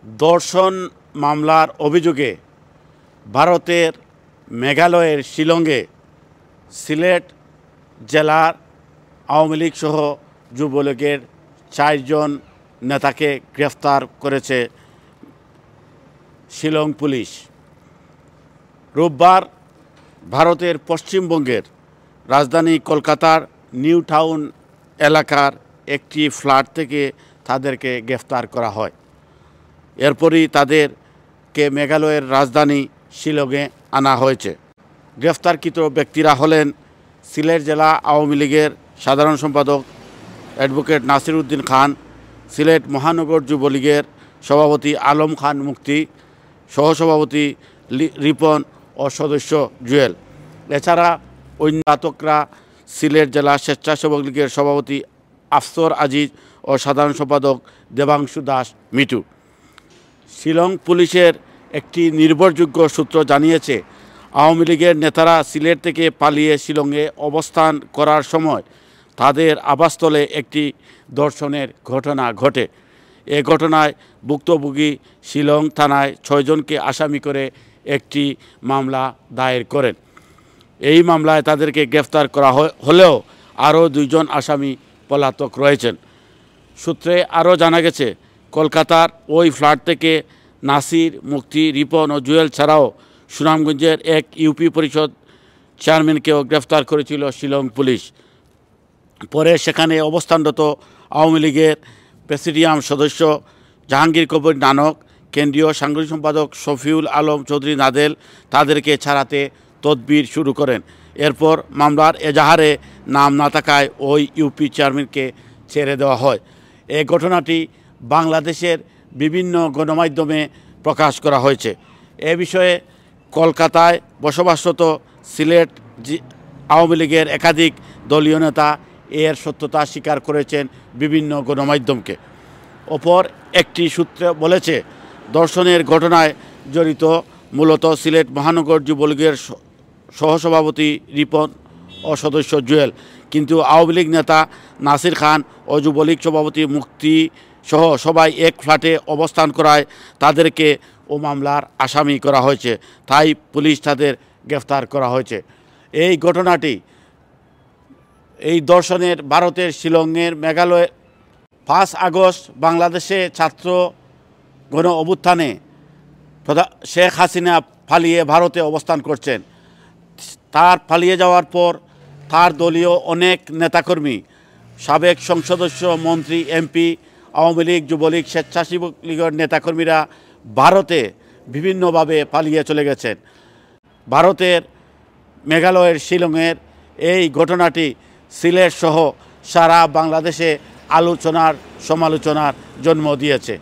ধর্ষণ মামলার অভিযোগে ভারতের মেঘালয়ের শিলংয়ে সিলেট জেলার আওয়ামী লীগ সহ যুবলীগের 4 জন নেতাকে গ্রেফতার করেছে শিলং পুলিশ। রোববার ভারতের পশ্চিমবঙ্গের রাজধানী কলকাতার নিউ টাউন এলাকার একটি ফ্ল্যাট থেকে তাদেরকে গ্রেফতার করা হয়। এরপরই তাদেরকে মেঘালয়ের রাজধানী শিলংয়ে আনা হয়েছে। গ্রেফতারকৃত ব্যক্তিরা হলেন সিলেট জেলা আওয়ামী লীগের সাধারণ সম্পাদক অ্যাডভোকেট নাসির উদ্দিন খান, সিলেট মহানগর যুবলীগের সভাপতি আলম খান মুক্তি, সহসভাপতি রিপন ও সদস্য জুয়েল। এছাড়া অন্য আটকরা সিলেট জেলা স্বেচ্ছাসেবক লীগের সভাপতি আফসর আজিজ ও সাধারণ সম্পাদক দেবাংশু দাস মিটু। শিলং পুলিশের একটি নির্ভরযোগ্য সূত্র জানিয়েছে, আওয়ামী লীগের নেতারা সিলেট থেকে পালিয়ে শিলংয়ে অবস্থান করার সময় তাদের আবাসস্থলে একটি ধর্ষণের ঘটনা ঘটে। এ ঘটনায় ভুক্তভোগী শিলং থানায় 6 জনকে আসামি করে একটি মামলা দায়ের করেন। এই মামলায় তাদেরকে গ্রেফতার করা হলেও আরও 2 জন আসামি পলাতক রয়েছেন। সূত্রে আরও জানা গেছে, কলকাতার ওই ফ্ল্যাট থেকে নাসির, মুক্তি, রিপন ও জুয়েল ছাড়াও সুনামগঞ্জের এক ইউপি পরিষদ চেয়ারম্যানকেও গ্রেফতার করেছিল শিলং পুলিশ। পরে সেখানে অবস্থানরত আওয়ামী লীগের প্রেসিডিয়াম সদস্য জাহাঙ্গীর কবির নানক, কেন্দ্রীয় সাংগঠনিক সম্পাদক শফিউল আলম চৌধুরী নাদেল তাদেরকে ছাড়াতে তদবির শুরু করেন। এরপর মামলার এজাহারে নাম না থাকায় ওই ইউপি চেয়ারম্যানকে ছেড়ে দেওয়া হয়। এই ঘটনাটি বাংলাদেশের বিভিন্ন গণমাধ্যমে প্রকাশ করা হয়েছে। এ বিষয়ে কলকাতায় বসবাসরত সিলেট আওয়ামী লীগের একাধিক দলীয় নেতা এর সত্যতা স্বীকার করেছেন বিভিন্ন গণমাধ্যমকে। অপর একটি সূত্র বলেছে, ধর্ষণের ঘটনায় জড়িত মূলত সিলেট মহানগর যুবলীগের সহসভাপতি রিপন ও সদস্য জুয়েল, কিন্তু আওয়ামী লীগ নেতা নাসির খান ও যুবলীগ সভাপতি মুক্তি সহ সবাই এক ফ্ল্যাটে অবস্থান করায় তাদেরকে ও মামলার আসামি করা হয়েছে। তাই পুলিশ তাদের গ্রেফতার করা হয়েছে। এই ঘটনাটি এই ধর্ষণের ভারতের শিলংয়ের মেঘালয় 5 আগস্ট বাংলাদেশে ছাত্র গণ অভ্যুত্থানে শেখ হাসিনা পালিয়ে ভারতে অবস্থান করছেন। তার পালিয়ে যাওয়ার পর তার দলীয় অনেক নেতাকর্মী, সাবেক সংসদ সদস্য, মন্ত্রী, এমপি, আওয়ামী লীগ, যুবলীগ, স্বেচ্ছাসেবক লীগের নেতাকর্মীরা ভারতে বিভিন্নভাবে পালিয়ে চলে গেছেন। ভারতের মেঘালয়ের শিলংয়ের এই ঘটনাটি সিলেট সহ সারা বাংলাদেশে আলোচনার সমালোচনার জন্ম দিয়েছে।